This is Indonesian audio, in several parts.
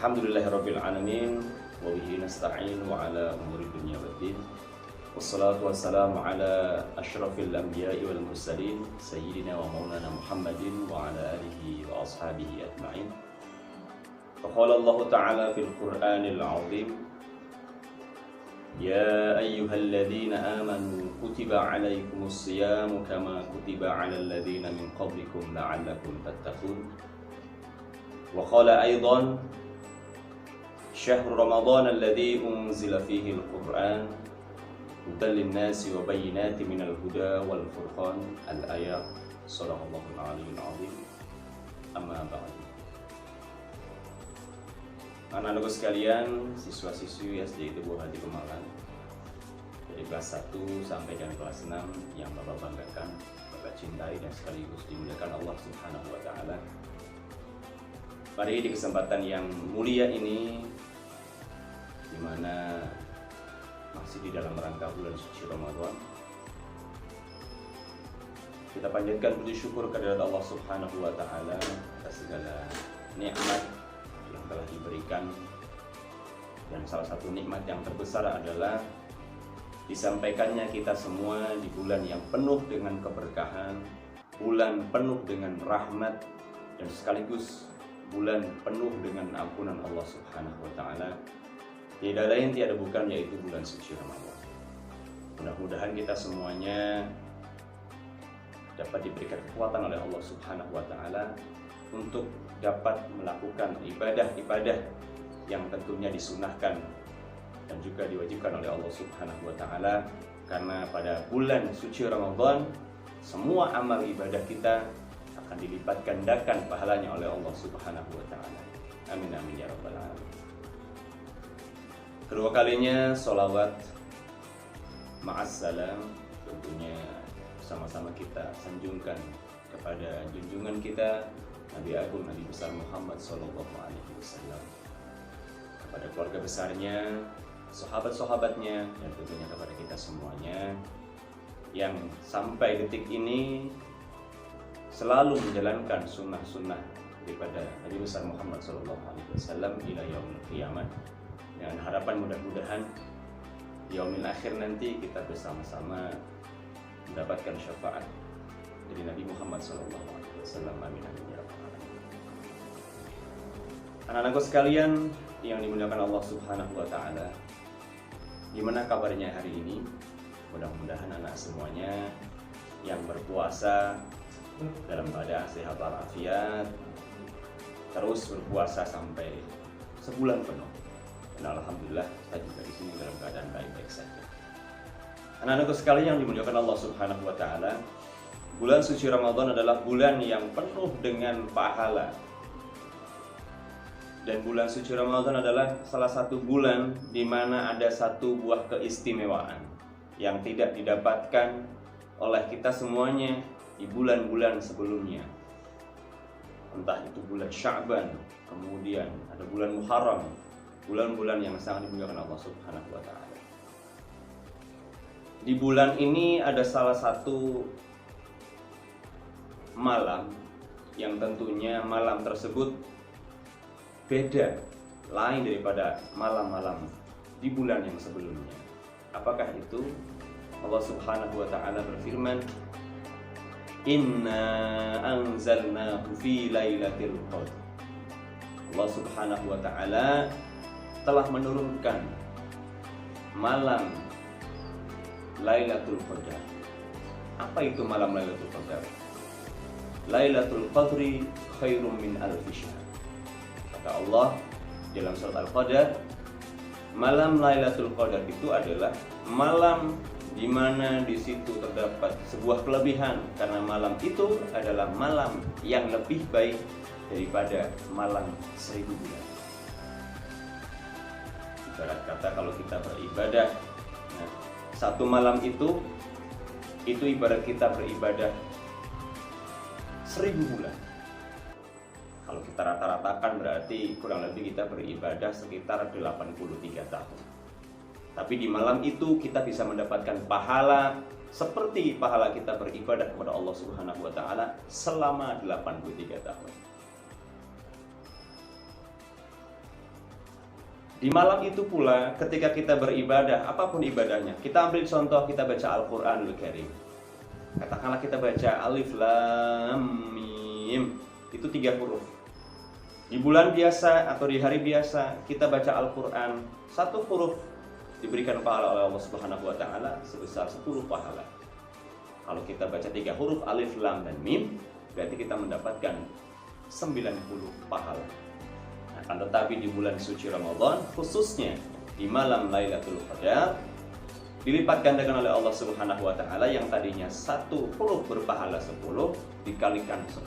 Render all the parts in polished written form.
Alhamdulillahirabbil alamin wa bihi nasta'in wa ala umuri dunya waddin. Wassalatu wassalamu ala asyrafil anbiya'i wal mursalin sayyidina wa maulana Muhammadin wa ala alihi wa ashabihi ajma'in. Faqala Allah Ta'ala fil Qur'anil 'azim, ya ayyuhalladzina amanu kutiba 'alaikumus siyamu kama kutiba 'alal ladzina min qablikum la'allakum tattaqun. Wa qala aidan syahrul Ramadan alladzi unzila fihi al-Qur'an hudan lin-nasi wa bayyinatin minal huda wal furqan. Al-ayat. Shadaqallahul 'aliyyul 'azim. Amma ba'du. Anak-anakku sekalian, siswa-siswi SD Teguh Hati Kemalang dari kelas 1 sampai dengan kelas 6 yang Bapak banggakan, Bapak cintai dan sekaligus dimuliakan Allah Subhanahu wa taala. Mari di kesempatan yang mulia ini, di mana masih di dalam rangka bulan suci Ramadan, kita panjatkan puji syukur kehadirat Allah Subhanahu wa taala atas segala nikmat yang telah diberikan, dan salah satu nikmat yang terbesar adalah disampaikannya kita semua di bulan yang penuh dengan keberkahan, bulan penuh dengan rahmat, dan sekaligus bulan penuh dengan ampunan Allah Subhanahu wa taala. Tidak lain tiada bukan yaitu bulan suci Ramadan. Mudah-mudahan kita semuanya dapat diberikan kekuatan oleh Allah Subhanahu wa taala untuk dapat melakukan ibadah-ibadah yang tentunya disunahkan dan juga diwajibkan oleh Allah Subhanahu wa taala, karena pada bulan suci Ramadan semua amal ibadah kita akan dilipat gandakan pahalanya oleh Allah Subhanahu wa taala. Amin amin ya rabbal alamin. Kedua kalinya sholawat ma'assalam tentunya sama-sama kita sanjungkan kepada junjungan kita Nabi Agung Nabi besar Muhammad sallallahu alaihi wasallam, kepada keluarga besarnya, sahabat-sahabatnya, dan tentunya kepada kita semuanya yang sampai detik ini selalu menjalankan sunnah-sunnah daripada Nabi besar Muhammad sallallahu alaihi wasallam ila yaumil qiyamah. Dengan harapan mudah-mudahan yaumil akhir nanti kita bersama-sama mendapatkan syafaat dari Nabi Muhammad sallallahu alaihi wasallam. Amin amin ya rabbal alamin. Anak-anakku sekalian yang dimuliakan Allah Subhanahu wa taala, gimana kabarnya hari ini? Mudah-mudahan anak semuanya yang berpuasa dalam keadaan sehat walafiat, terus berpuasa sampai sebulan penuh. Dan alhamdulillah kita juga di sini dalam keadaan baik-baik saja. Anak-anakku sekalian yang dimuliakan Allah Subhanahu wa taala, bulan suci Ramadan adalah bulan yang penuh dengan pahala. Dan bulan suci Ramadan adalah salah satu bulan di mana ada satu buah keistimewaan yang tidak didapatkan oleh kita semuanya di bulan-bulan sebelumnya. Entah itu bulan Sya'ban, kemudian ada bulan Muharram, bulan-bulan yang sangat dimuliakan Allah Subhanahu wa taala. Di bulan ini ada salah satu malam yang tentunya malam tersebut beda, lain daripada malam-malam di bulan yang sebelumnya. Apakah itu? Allah Subhanahu wa taala berfirman, "Inna anzalnahu fi lailatul qadr." Allah Subhanahu wa taala telah menurunkan malam Lailatul Qadar. Apa itu malam Lailatul Qadar? Lailatul Qadri khairum min alfi syahr. Kata Allah dalam surat Al-Qadar, malam Lailatul Qadar itu adalah malam di mana di situ terdapat sebuah kelebihan, karena malam itu adalah malam yang lebih baik daripada malam 1000 bulan. Ibarat kata kalau kita beribadah, nah, satu malam itu ibarat kita beribadah 1000 bulan. Kalau kita rata-ratakan berarti kurang lebih kita beribadah sekitar 83 tahun. Tapi di malam itu kita bisa mendapatkan pahala seperti pahala kita beribadah kepada Allah Subhanahu wa taala selama 83 tahun. Di malam itu pula ketika kita beribadah, apapun ibadahnya, kita ambil contoh, kita baca Al-Qur'anul Karim. Katakanlah kita baca Alif Lam Mim, itu 3 huruf. Di bulan biasa atau di hari biasa kita baca Al-Qur'an, 1 huruf diberikan pahala oleh Allah Subhanahu wa taala sebesar 10 pahala. Kalau kita baca 3 huruf Alif Lam dan Mim, berarti kita mendapatkan 90 pahala. Akan tetapi di bulan suci Ramadan, khususnya di malam Lailatul Qadar, dilipat gandakan oleh Allah Subhanahu wa taala yang tadinya 1 huruf berpahala 10 dikalikan 10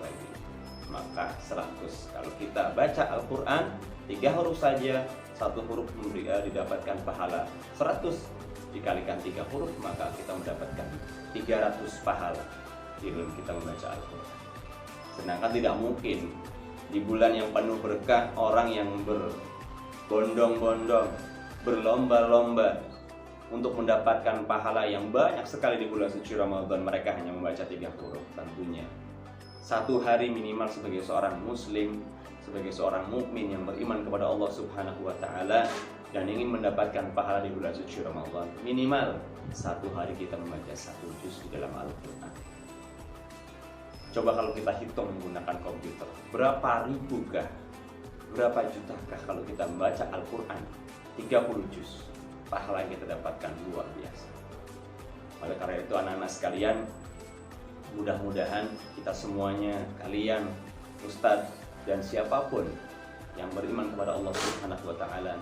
lagi. Maka 100. Kalau kita baca Al-Qur'an 3 huruf saja, 1 huruf didapatkan pahala 100 dikalikan 3 huruf, maka kita mendapatkan 300 pahala di dalam kita membaca Al-Qur'an. Sedangkan tidak mungkin di bulan yang penuh berkah, orang yang berbondong-bondong, berlomba-lomba untuk mendapatkan pahala yang banyak sekali di bulan suci Ramadan, mereka hanya membaca 3 huruf. Tentunya 1 hari minimal sebagai seorang muslim, sebagai seorang mukmin yang beriman kepada Allah Subhanahu wa taala dan ingin mendapatkan pahala di bulan suci Ramadan, minimal 1 hari kita membaca 1 juz di dalam Al-Qur'an. Coba kalau kita hitung menggunakan komputer, berapa ribukah, berapa jutakah kalau kita membaca Al-Quran 30 juz, pahala yang kita dapatkan luar biasa. Oleh karena itu anak-anak sekalian, mudah-mudahan kita semuanya, kalian, ustadz, dan siapapun yang beriman kepada Allah Subhanahu wa taala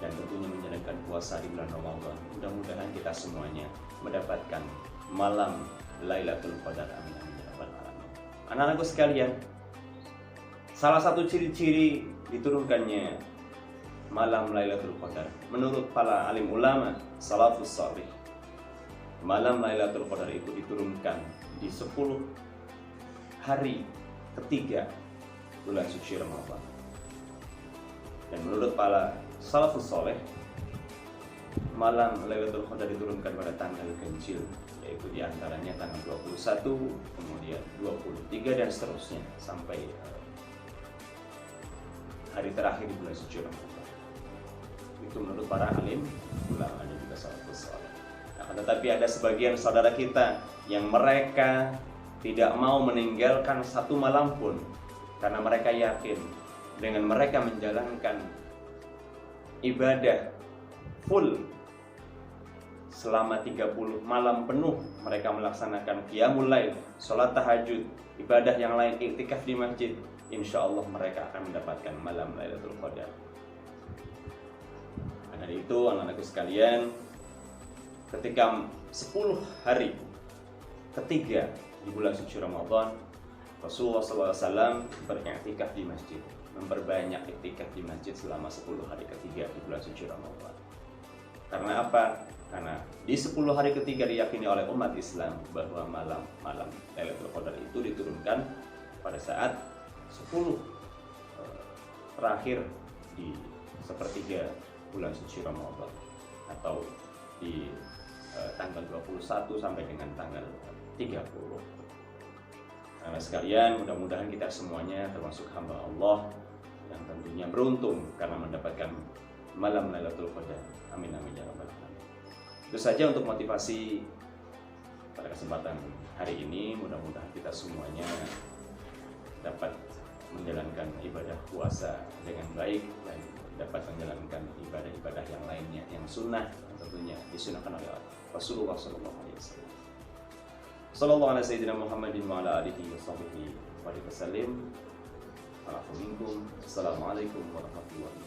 dan tentunya menjalankan puasa di bulan Ramadan, mudah-mudahan kita semuanya mendapatkan malam Lailatul Qadar. Amin. Anak-anakku sekalian, salah satu ciri-ciri diturunkannya malam Lailatul Qadar menurut para alim ulama salafus salih, malam Lailatul Qadar itu diturunkan di 10 hari ketiga bulan suci Ramadan. Dan menurut para salafus salih, malam Lailatul Qadar diturunkan pada tanggal ganjil, yaitu diantaranya tanggal 21, kemudian 23 dan seterusnya sampai hari terakhir di bulan suci Ramadan. Itu menurut para alim ulama dan juga salafus saleh. Nah, tetapi ada sebagian saudara kita yang mereka tidak mau meninggalkan 1 malam pun karena mereka yakin dengan mereka menjalankan ibadah full selama 30 malam penuh, mereka melaksanakan qiyamul lail, sholat tahajud, ibadah yang lain, iktikaf di masjid, insya Allah mereka akan mendapatkan malam Lailatul Qadar. Dari itu anak-anakku sekalian, ketika 10 hari ketiga di bulan suci Ramadan, Rasulullah SAW beriktikaf di masjid, memperbanyak iktikaf di masjid selama 10 hari ketiga di bulan suci Ramadan. Karena apa? Karena di 10 hari ketiga diyakini oleh umat Islam bahwa malam Lailatul Qadar itu diturunkan pada saat 10 terakhir di sepertiga bulan suci Ramadan atau di tanggal 21 sampai dengan tanggal 30. Karena sekalian, mudah-mudahan kita semuanya termasuk hamba Allah yang tentunya beruntung karena mendapatkan malam Lailatul Qadar. Amin amin ya rabbal alamin. Itu saja untuk motivasi pada kesempatan hari ini. Mudah-mudahan kita semuanya dapat menjalankan ibadah puasa dengan baik dan dapat menjalankan ibadah-ibadah yang lainnya yang sunnah, tentunya disunahkan oleh Rasulullah SAW. Sallallahu ala sayyidina Muhammadin wa ala alihi wa sahbihi wa sallim. Assalamualaikum warahmatullahi wabarakatuh.